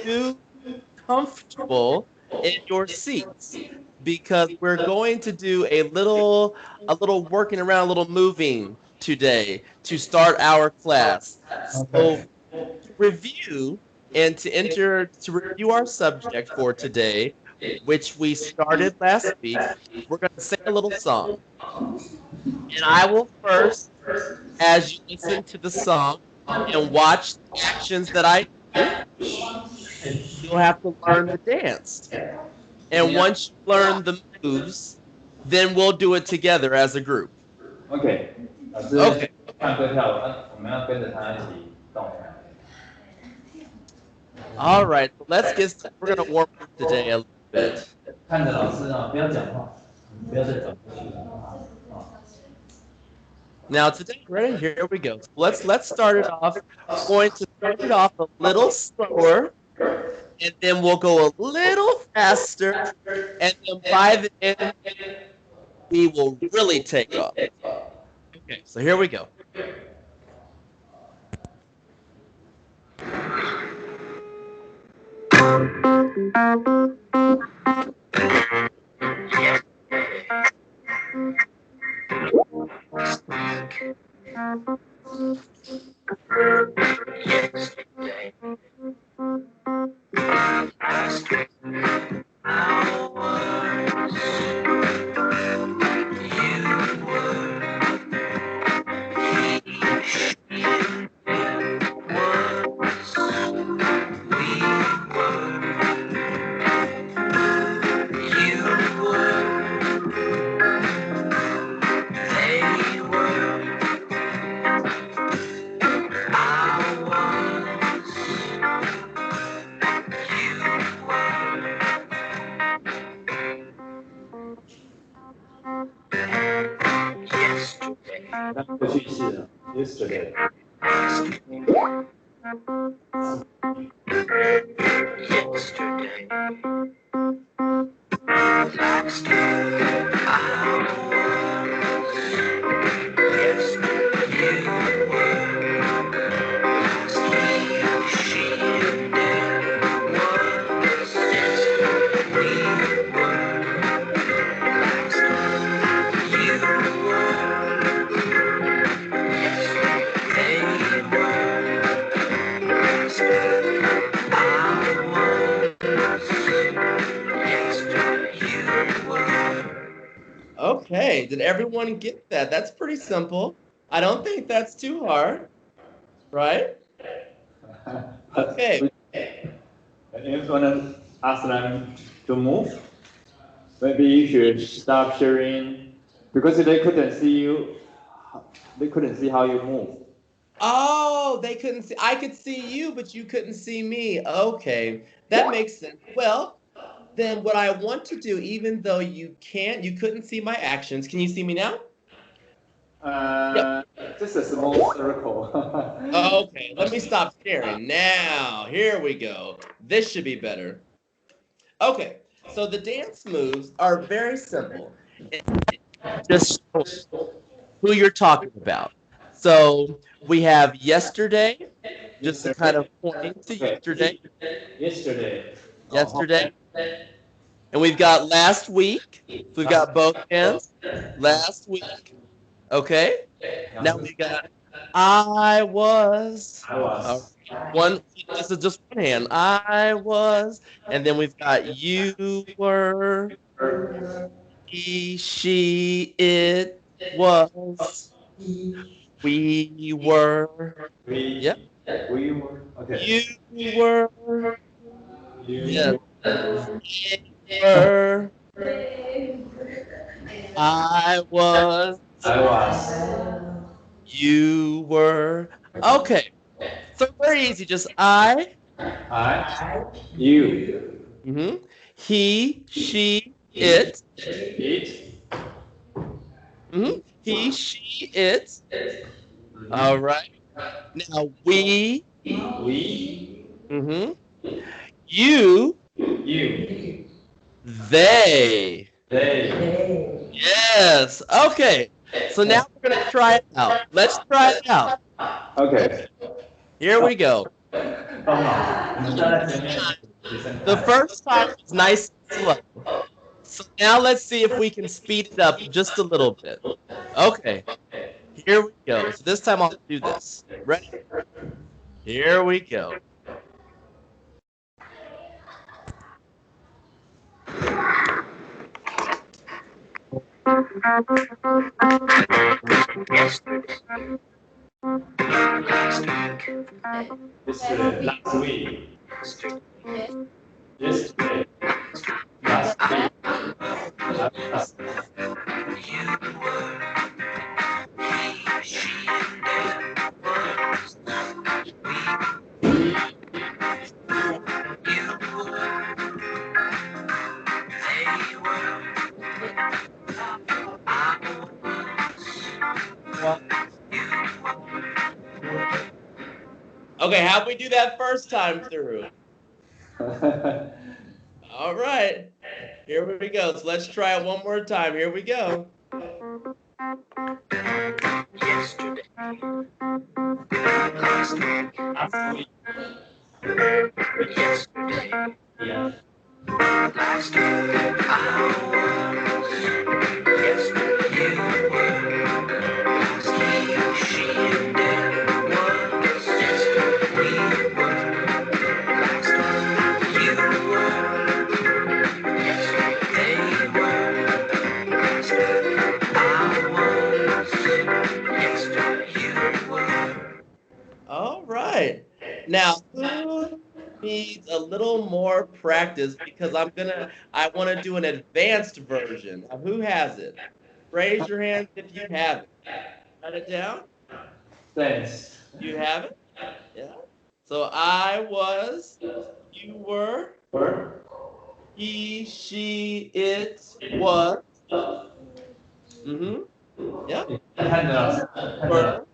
too comfortable in your seats because we're going to do a little working around, a little moving today to start our class. So Okay. to review and to review our subject for today, which we started last week, we're going to sing a little song. And I will first, as you listen to the song and watch the actions that I do, you'll have to learn the dance. And once you learn the moves, then we'll do it together as a group. OK，老师 Okay. 唱歌跳舞，我们要跟着他一起动。All right. So let's get started. We're going to warm up today a little bit. 看着老师啊，不要讲话，不要再走过去了。Now today, ready? Here we go. So let's start it off. We're going to start it off a little slower, and then we'll go a little faster, and then by the end, we will really take off. Okay, so here we go. Yesterday. Okay, did everyone get that? That's pretty simple. I don't think that's too hard, right? Okay. If you want to ask them to move, maybe you should stop sharing because they couldn't see you. They couldn't see how you move. Oh, they couldn't see. I could see you, but you couldn't see me. Okay, that makes sense. Well, then what I want to do, even though you couldn't see my actions, can you see me now? Yep. Uh, just a small circle. Okay, let me stop sharing. Now, here we go. This should be better. Okay, so the dance moves are very simple. Just show who you're talking about. So we have yesterday, just to kind of point to yesterday. Yesterday. Yesterday. And we've got last week. So we've got both hands. Last week. Okay. Now we got I was. I was. One. This is just one hand. I was. And then we've got you were. He, she, it was. We were. We. Yep. We were. Okay. You were. Yes. You. They were. I was. I was. You were. Okay. So very easy. Just I. I. You. Mm-hmm. He, she, it. It. Mm-hmm. He, she, it. All right. Now we. We. Mm-hmm. You. You. They. They. Yes. Okay. So now we're gonna try it out. Let's try it out. Okay. Here we go. 都好，你们站在前面比较 The 快。first time was nice and slow. So now let's see if we can speed it up just a little bit. Okay, here we go. So this time I'll do this. Ready? Here we go. Yesterday, last week. Yesterday, last week. Last. Okay, how'd we do that first time through? All right, here we go. So let's try it one more time. Here we go. Yesterday, last week. Yesterday, yeah. Last week, I was. Yesterday, you were. Last week, she and Dad was. Yesterday, we were. Last week, you were. Yesterday, they were. Last week, I was. Yesterday, you were. All right. Now, who needs a little more practice because I want to do an advanced version. Now, who has it? Raise your hand if you have it. Write it down. Thanks. You have it? Yeah. So I was, you were, Were. he, she, it was. Mm-hmm. Yep. 看着，看着，Were.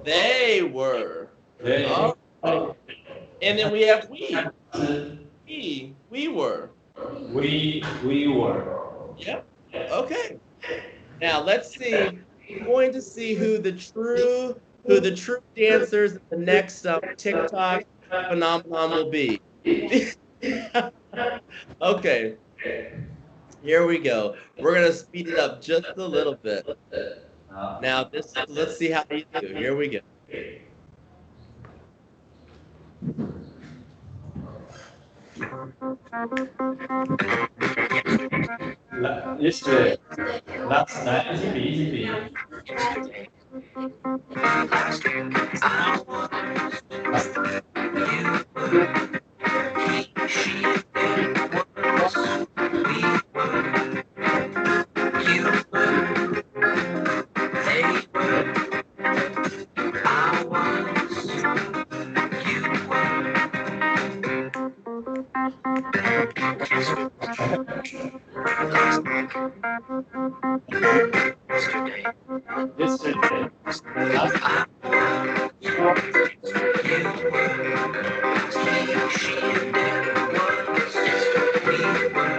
They were. 对，All right. And then we have we. 是 We were. we were. Yep. Okay. Now let's see. We're going to see who the true dancers in the next TikTok phenomenon will be. Okay. Here we go. We're gonna speed it up just a little bit. Now let's see how you do. Here we go. Yesterday, last night, easy, easy. Last week, I was. You were. He, she, it was. We were. You were. They were. I was. You were. Last week. Yesterday. Yesterday. Last I was. You were. He, she, and it was. Yesterday we were.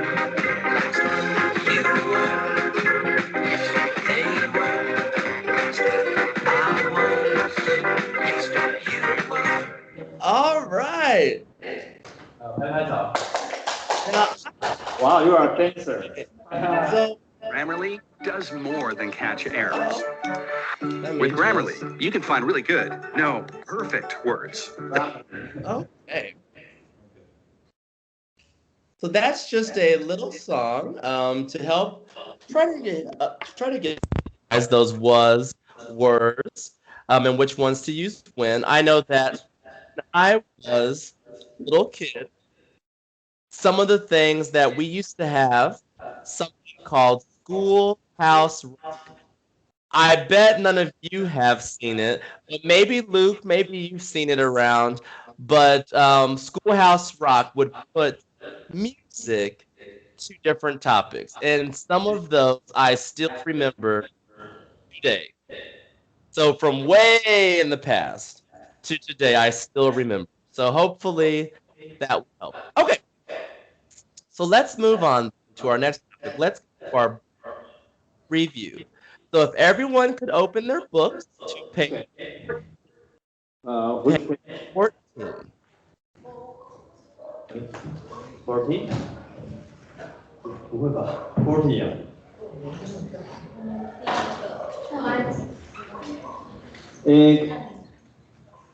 Last you were. Yesterday they were. Last I was. Yesterday you were. All right. Now, Wow, you are a dancer. So Grammarly does more than catch errors. that With means Grammarly, you can find really good, no, perfect words. okay. So that's just a little song to help try to get as those was words and which ones to use when. I know that when I was a little kid, some of the things that we used to have something called Schoolhouse Rock. I bet none of you have seen it, but maybe Luke, maybe you've seen it around. But Schoolhouse Rock would put music to different topics, and some of those I still remember today. So from way in the past to today, I still remember. So hopefully that will help. Okay, so let's move on to our next topic. Let's go to our review. So if everyone could open their books to page Which page? 14. 14? 不会吧？40啊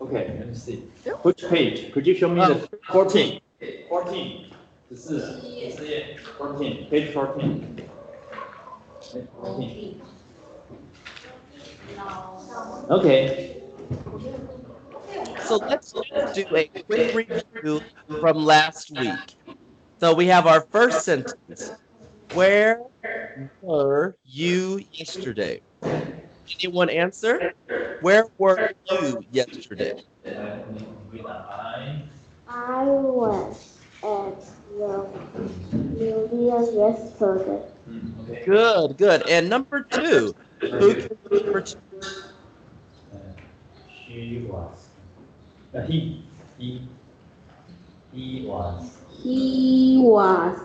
？Okay, let me see. Which page? Could you show me the 14? 14. 14. Page 14. 14. Okay. So let's just do a quick review from last week. So we have our first sentence. Where were you yesterday? Anyone answer? Where were you yesterday? I was at the museum yesterday. Okay. Good, good. And number 2. Who can do number 2? She was. He was He was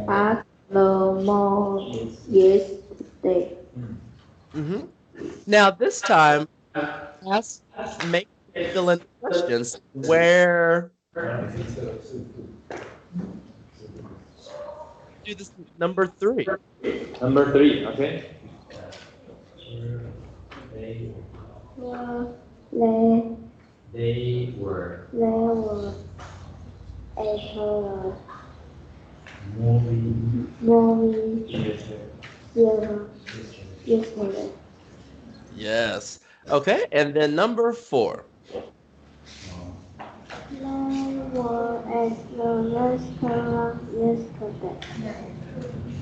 at the mall yesterday. Now this time, ask, make fill in the questions. Where do this number 3? Number 3, okay? Well, They were they were at the movie theater yesterday. Yes. Okay, and then number 4. They were at the restaurant yesterday.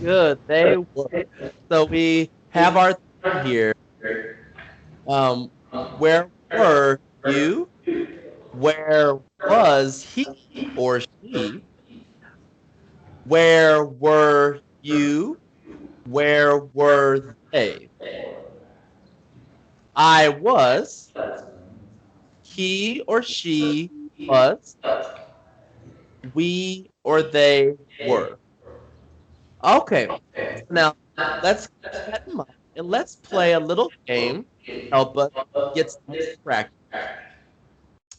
Good, they were. So we have our theme here. Where were you? Where was he or she? Where were you? Where were they? I was. He or she was. We or they were. Okay, so now let's keep that in mind and let's play a little game to help us get some more practice.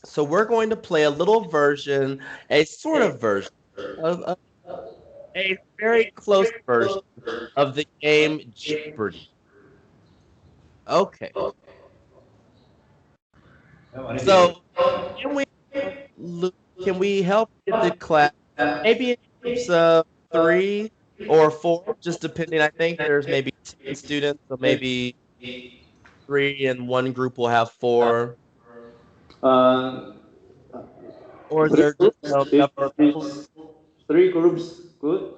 So we're going to play a little version, a sort of version, of a very close version of the game Jeopardy. Okay, so can we can we help get the class maybe in groups of 3 or 4, just depending. I think there's maybe 10 students, so maybe 3 and one group will have 4, Uh, or is three there just groups, no enough people? 3 groups, good?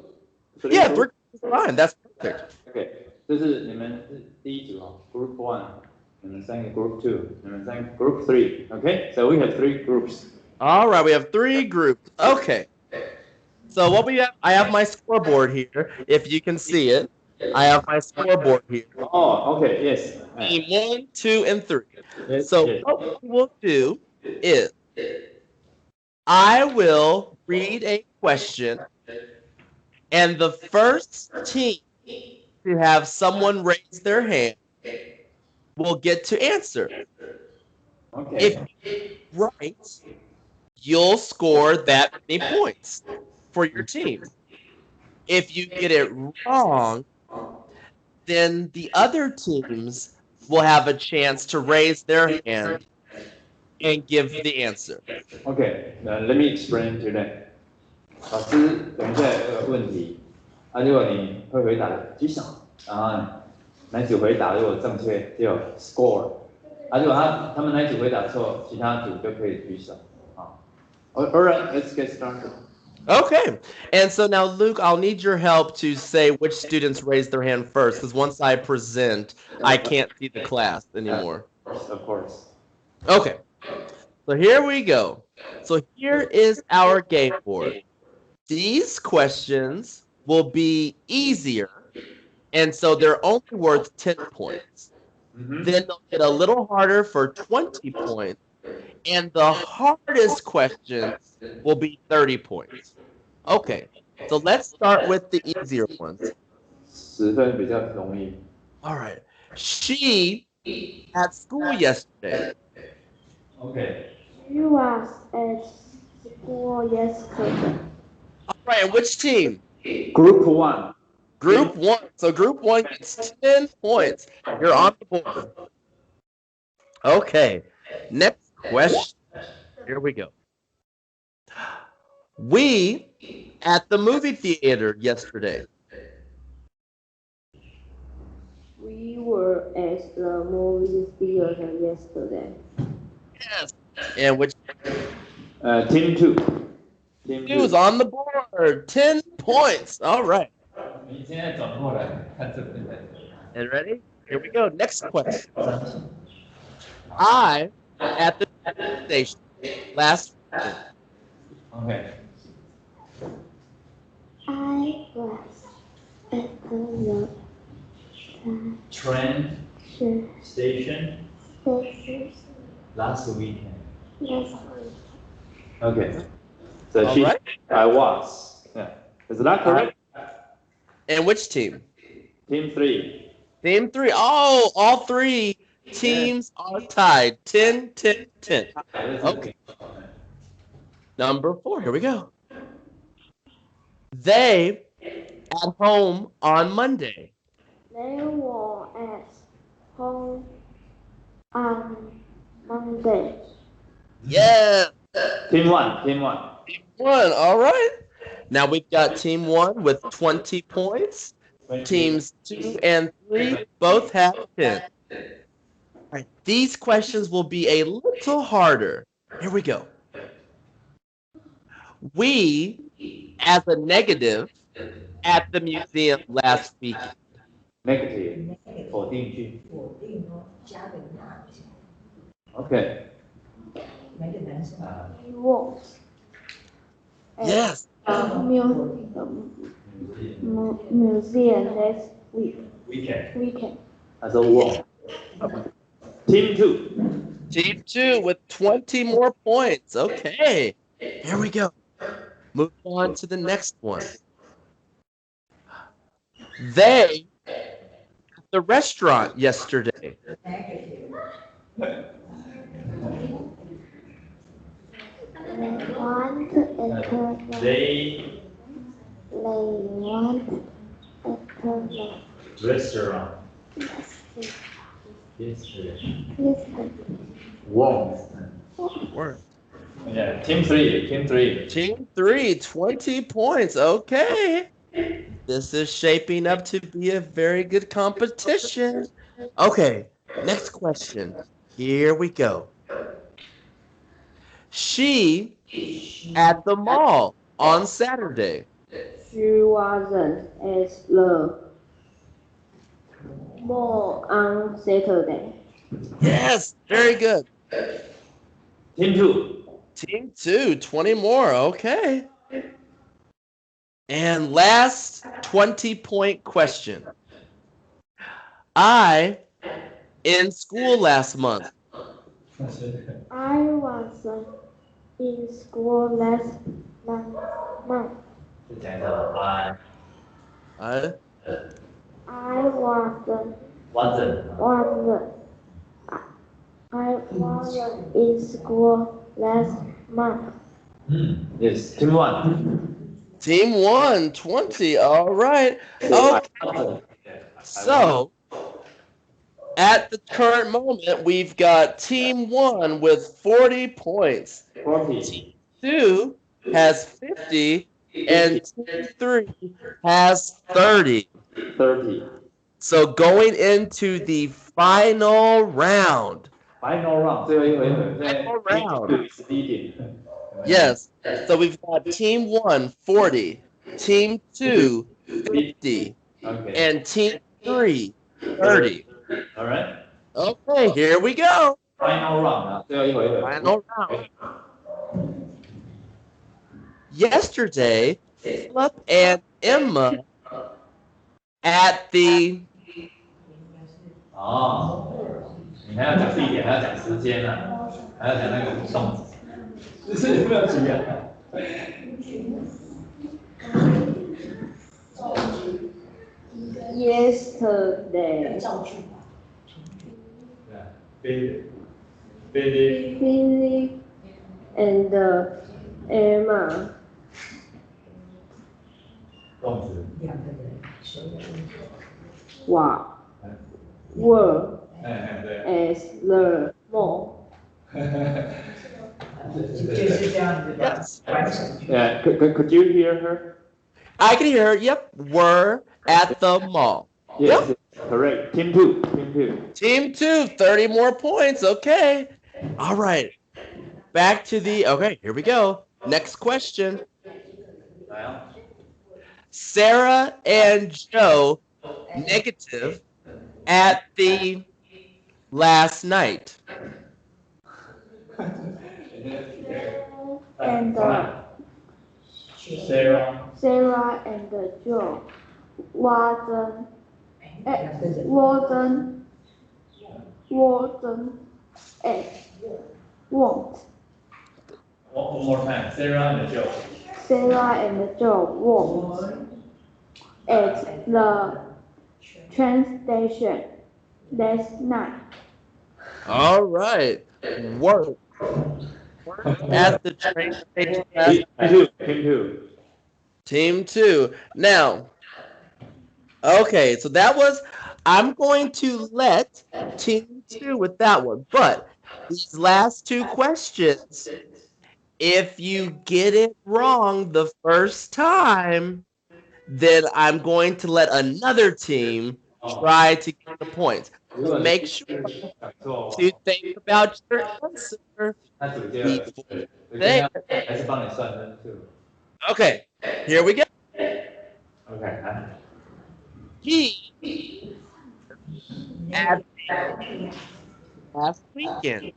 Three Yeah, groups? 3 groups is fine. That's perfect. Okay, 这是你们第一组哦，Group One，你们3个 Group Two，你们3个 Group Three。Okay, so we have 3 groups. All right, we have 3 groups. Okay. So what we have, I have my scoreboard here. If you can see it, I have my scoreboard here. Oh, okay, yes. Team 1, 2, and 3. Yes, So yes. what we will do is I will read a question, and the first team to have someone raise their hand will get to answer. Okay. If you right, you'll score that many points for your team. If you get it wrong, then the other teams will have a chance to raise their hand and give the answer. Okay, let me explain to them. 老师，等一下有个问题，如果你会回答的举手，然后哪一组回答如果正确就有 score，如果他们哪一组回答错，其他组就可以举手。好，Alright, let's get started. Okay, and so now, Luke, I'll need your help to say which students raised their hand first, because once I present, I can't see the class anymore. Of course. Okay, so here we go. So here is our game board. These questions will be easier, and so they're only worth 10 points. Then they'll get a little harder for 20 points, and the hardest questions will be 30 points. Okay, so let's start with the easier ones. 10分比较容易。All right. She at school yesterday. Okay. She was at school yesterday. All right. And which team? Group 1. Group one. So group one gets 10 points. You're on the board. Okay. Next question. Here we go. We at the movie theater yesterday. We were at the movie theater yesterday. Yes. And which Team 2. Team team is 2. on the board? 10 points. All right. 你现在转过来看这边的。And ready? Here we go. Next question. I at the station last weekend. Okay. I was at the Train station station last weekend. last week. Okay. So All she, right. I was. Yeah. Is that correct? And which team? Team 3. Team three. Oh, all three teams are tied. 10, 10, 10. Okay. Number 4. Here we go. They at home on Monday. They were at home on Monday. Yeah. Team 1. Team 1. Team 1. All right. Now we've got team 1 with 20 points. Teams 2 and 3 both have 10. All right. These questions will be a little harder. Here we go. We, as a negative, at the museum last week. Negative. 否定句。Okay. We walked at Yes. the museum next weekend. As a walk. Team 2. Team 2 with 20 more points. Okay. Here we go. Move on to the next one. They at the restaurant yesterday. They went at the restaurant. yesterday. Walk. Word. Yeah. Team 3. Team 3. Team 3, 20 points. Okay. This is shaping up to be a very good competition. Okay, next question. Here we go. She at the mall on Saturday. She wasn't at the mall on Saturday. Yes, very good. Team 2. Team 2, 20 more. Okay. And last 20-point question. I in school last month. I was in school last month. I I wasn't in school last month. Yes. Team 1. Team 1, 20. All right. Okay. So, at the current moment, we've got Team 1 with 40 points. 40. Team 2 has 50, and Team 3 has 30. 30. So, going into the final round. Final round. 最后一回合。 Final round. 是第一点。 Yes. So, we've got Team 1, 40. Team 2, 50. Okay. And Team 3, 30. All right. Okay, here we go. Final round. 最后一回合。 Final round. Yesterday, Philip and Emma at the 哦，你还要讲地点，还要讲时间呢，还要讲那个动词，这是不要急啊。yesterday. Billy. Philip and Emma 动词。 were 对。 as the mall. Yes. Yeah, could you hear her? I can hear her. Yep. Were at the mall. Yes, correct. Team 2. Team 2, 30 more points. Okay. All right. Back to okay, here we go. Next question. Sarah and Joe negative at the last night. And Sarah. Sarah and Joe wasn't won't. One more time. Sarah and Joe. Sarah and Joe won't at the train station last night. All right. Work at the train station last night. Team 2. Team 2. Now, okay, so that was, I'm going to let Team 2 with that one. But these last two questions, if you get it wrong the first time, then I'm going to let another team try to get the points. So make sure to think about your answer before saying it. Okay, here we go. Okay. He at last weekend.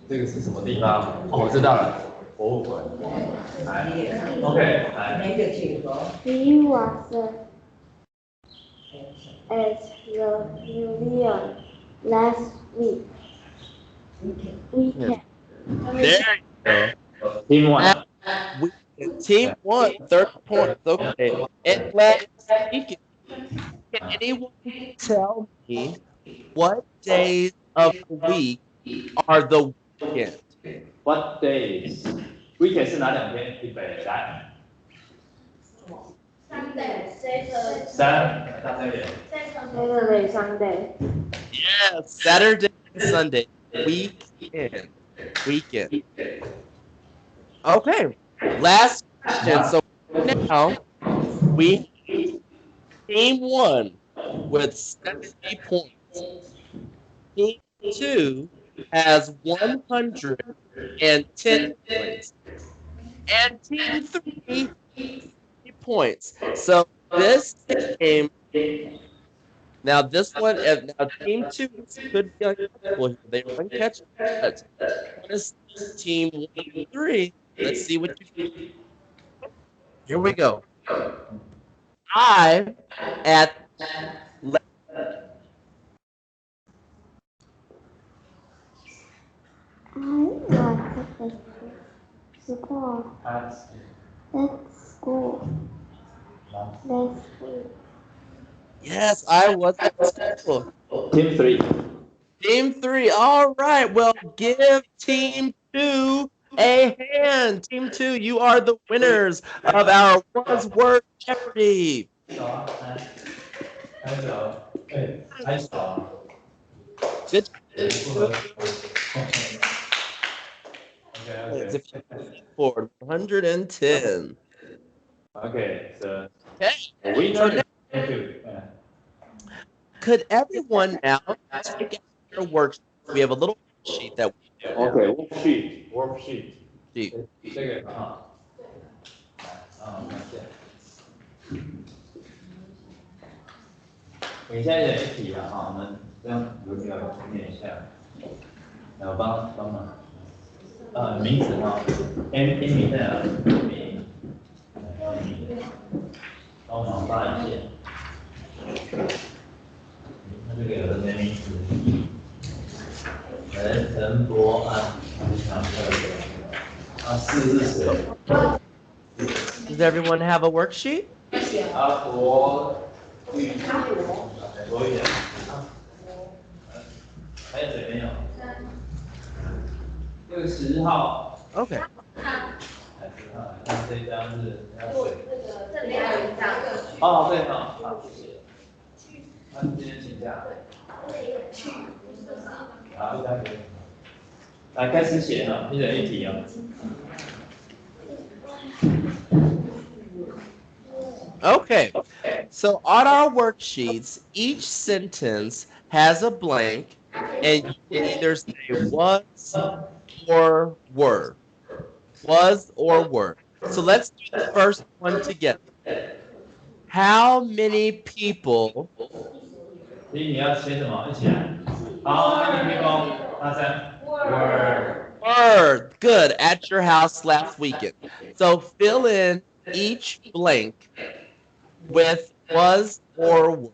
这个是什么地方？哦，我知道了，博物馆。来 ，OK， 来。He was at the museum last weekend. There you go. Team 1. Team 1, 30 points. Okay. And last weekend, can anyone tell me what days of the week are the weekend? What days? Weekend 是哪2天？预备来。Saturday. Sunday. Yes, Saturday and Sunday. Weekend. Okay, last question. So now we team 1 with 70 points. Team 2 has 110 points. And team 3 points. So this game, now this one, now team 2 could be uncatchable here. They are uncatchable, but what is team 1 and 3? Let's see what you do. Here we go. I at I was at school last week. yes, I was at school. Team 3. Team 3. All right. Well, give team 2 a hand. Team 2, you are the winners of our Was Word Jeopardy. Good. For 110. Okay, so Okay. we So know now, the could everyone now take out their worksheet? We have a little worksheet that we do. Okay, worksheet. 这个你现在有一题了哈，我们这样轮流念一下，然后帮忙。名字哈，Amy 在哪里？帮忙发一下。他这个有的没名字。陈博安，是谁？ Does everyone have a worksheet? 阿国玉，多一点。还有谁没有？60号。Okay. 那这一张是要水。这里还有一张。哦，对哈，好，谢谢。那今天请假。好，一张给你。来，开始写哈，一人一题啊。Okay. So on our worksheets, each sentence has a blank, and you can either say was or were. Was or were. So let's do the first one together. How many people 第一你要写什么？一起来。How many people? 大声。Were. were good at your house last weekend? So fill in each blank with was or were.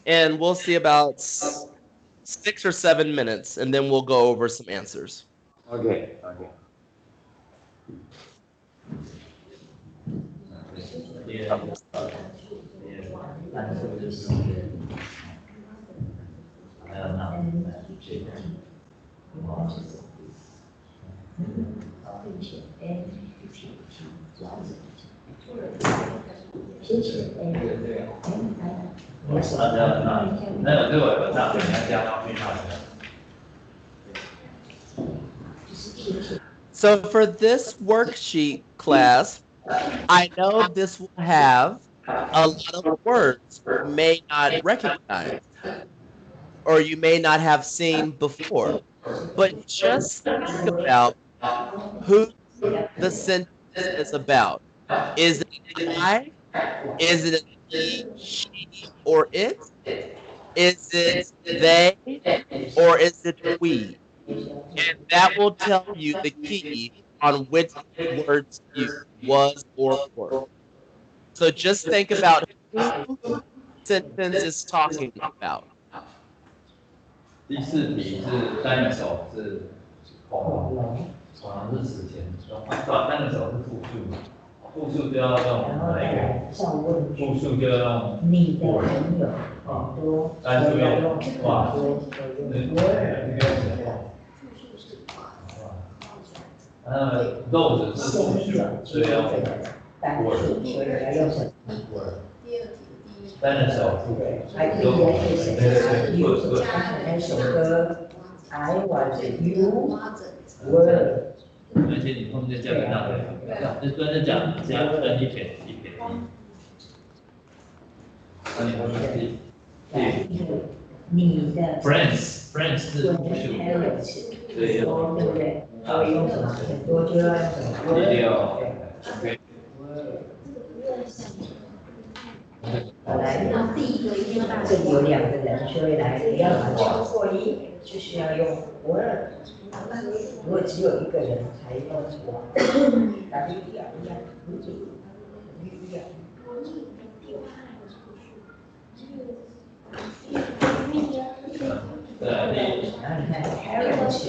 And we'll see about 6 or 7 minutes, and then we'll go over some answers. Okay. 那有这个上面要加上去哪里？ So for this worksheet class, I know this will have a lot of words you may not recognize or you may not have seen before, but just think about who the sentence is about. Is it an I? Is it a he, she, or it? Is it they, or is it we? And that will tell you the key on which words to use, was or were. So just think about who the sentence is talking about. 第四题是单人手是恐龙是史前，单人手是复数，复数就要用哪一个？复数就要用你的朋友啊，单数用哇，肉子是复数，所以要 word。单人手复数，还可以对，那首歌 I was you were。而且你后面再加个那个，就跟着讲，加分一撇一撇一。那你后面你的 friends 是复数，对，对不对？所以用什么？很多就要用什么？第六 ，OK。来，这里有2个人，所以来不要超过1，就是要用 were。如果只有1个人，才用什么？对，然后你看 parents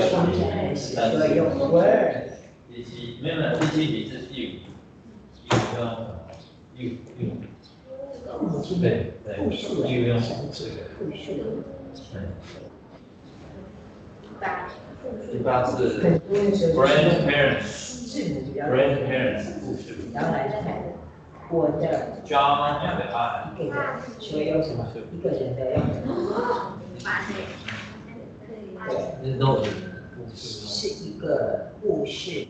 双起来写，所以用 were。第7，没有，第7题是 you，you 用 you，对，you 用这个，第8是 grandparents，grandparents 复数。然后来看我的 John and I， 一个人，所以用什么？一个人的用什么？对，是一个护士，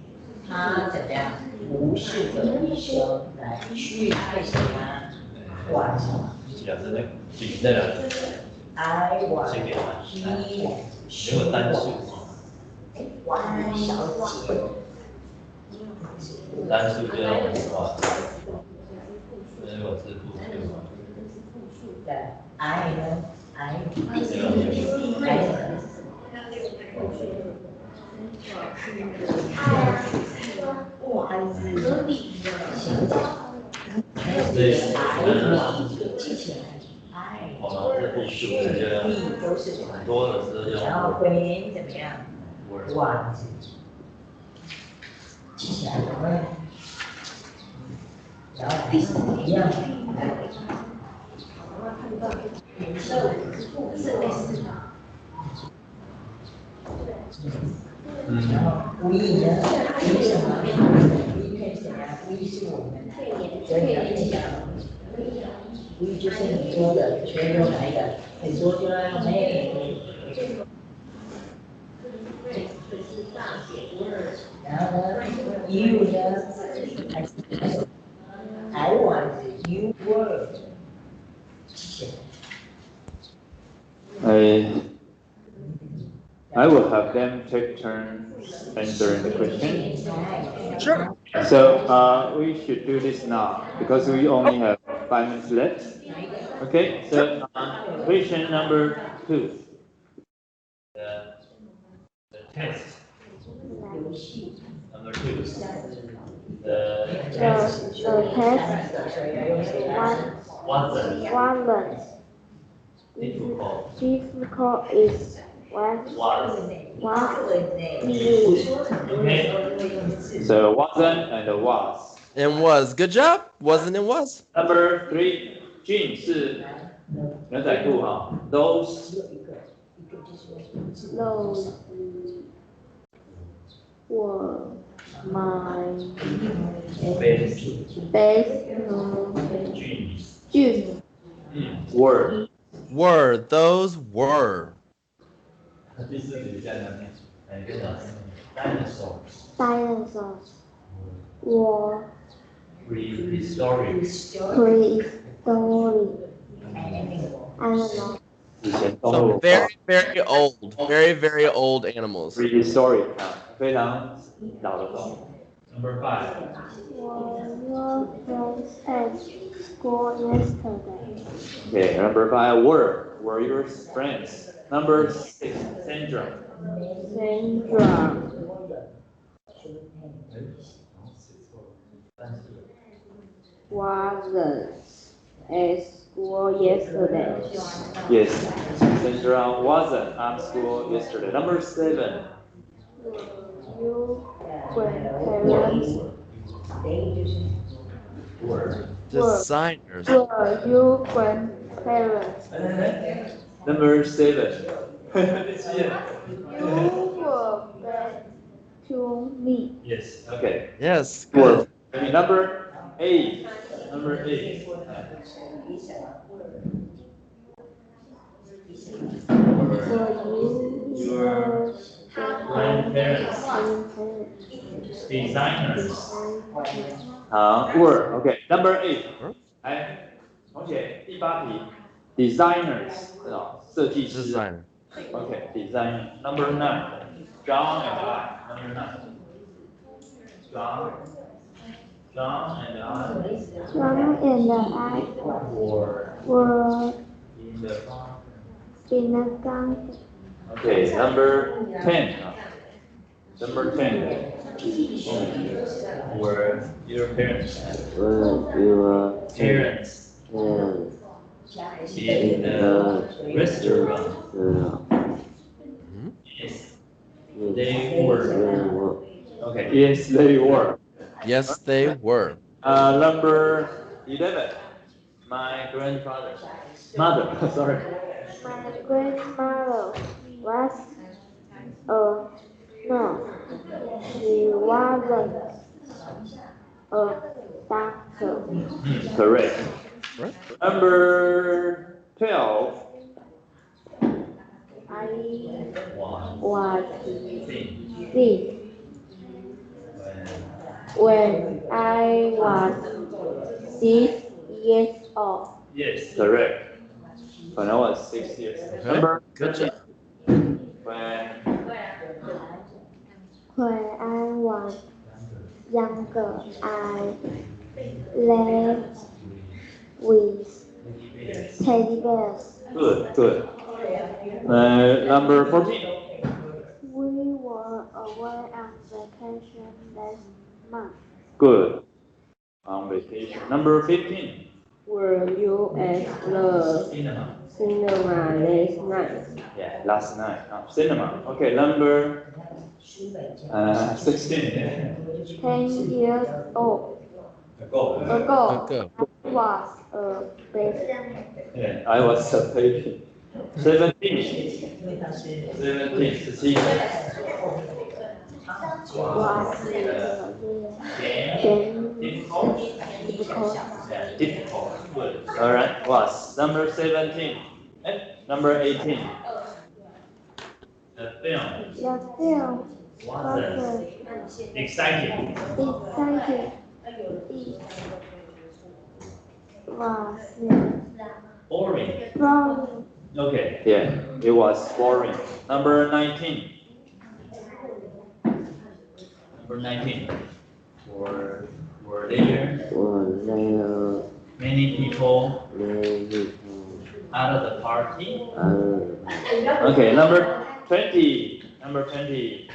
他怎么样？无视的医生来去看什么？管什么？讲的那个举那两个 ，I was he， 如果单数，王小姐，单数就要什么？如果是复数，对 ，I 呢 ？I 哇，合理的，行的。对，记起来，哎，力都是什么？多的时候然后会怎么样？哇，记起来了没？ I I will have them take turns answering the question. Sure. So we should do this now because we only have 5 minutes left. Okay, Sure. so question number 2. The test wasn't difficult is was easy. So wasn't and was. And was. Good job. Wasn't and was. Number 3, Jean 是牛仔裤哈。Those Those were my best juice. were Were. Those were. Dinosaurs were Prehistoric. prehistoric animals. 以前动 So 物 very, very old. Very, very old animals. prehistoric 啊，非常老的动物。Number 5. Were your friends at school yesterday? Okay, number 5, were your friends. Number 6, Sandra. Sandra wasn't at school yesterday. Yes, Sandra wasn't at school yesterday. Number 7, You grandparents Designers. were you grandparents? number 7. You were bad to me. Yes, okay. Yes. Were. Good. Number 8. Number 8. Were you Your grandparents. grandparents? Designers. 好 were OK number 8， 来，同学第8题，designers 设计师 Designer. OK designer number 9 John and I number 9 John and I John and I were in the garden. OK number 10 number 10 were your parents parents in the restaurant. Yes, they were. Okay. Yes, they were. Yes, they were. Number 11. My grandfather. Mother. Sorry. My grandmother was no, she wasn't a doctor. Correct. Right? Number 12. I was sick when I was 6 years old. Yes, correct. When I was 6 years. Okay. Number Good job. When I was younger, I played with teddy bears. Good. Number 14. We were away on vacation last month. Good. On vacation. Number 15. Were you at the cinema last night? Yeah, last night. Cinema. Okay, number 16. 10 years old. Ago Go. was a baby. Yeah, I was a baby. 17. 17. 17. Was difficult. Yeah, difficult. Good. All right. Was number 17. Number 18. The film The film was exciting. exciting. It was Boring. from Okay. Yeah, it was boring. Number 19. Number 19. Were there many people out of the party? Okay, number 20. Number 20.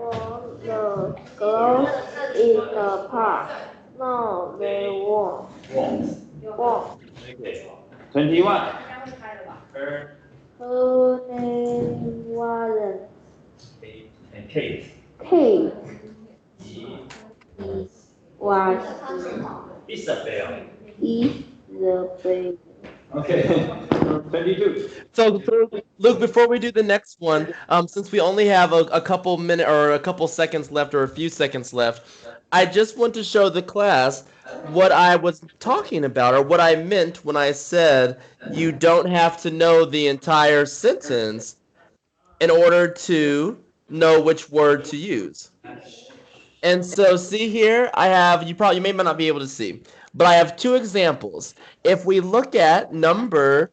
all the girls in the park. No, they won't. Won't. Okay. 21. Her name wasn't And Kate. Kate. Was Isabel. Isabel. Okay. 22. So, Luke, before we do the next one, since we only have a couple minute or a couple seconds left or a few seconds left, I just want to show the class what I was talking about or what I meant when I said you don't have to know the entire sentence in order to know which word to use. And so see here, I have, you may not be able to see, but I have two examples. If we look at number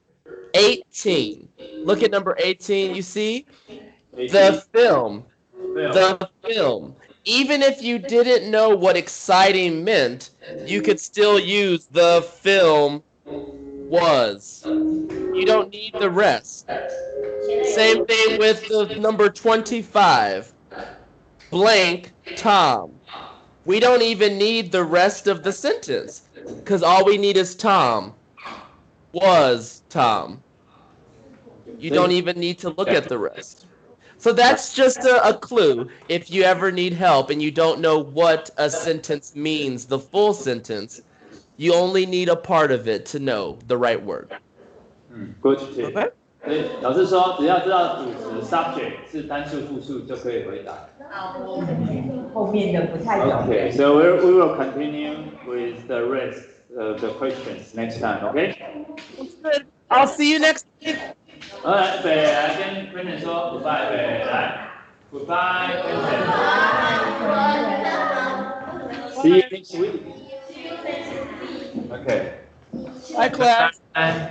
18, look at number 18, you see? The film. The film. Even if you didn't know what exciting meant, you could still use the film was. You don't need the rest. Same thing with the number 25. Blank Tom. We don't even need the rest of the sentence because all we need is Tom. Was Tom. You don't even need to look at the rest. So that's just a clue. If you ever need help and you don't know what a sentence means, the full sentence, you only need a part of it to know the right word. Good tip. Okay? 所以老师说，只要知道主词 subject 是单数复数就可以回答。后面的不太懂。Okay, so we will continue with the rest of the questions next time. Okay? Good. I'll see you next week. 好，来，北来跟 Quentin 说 goodbye，北来 goodbye Quentin。See you next week. Okay. Bye, class. Bye.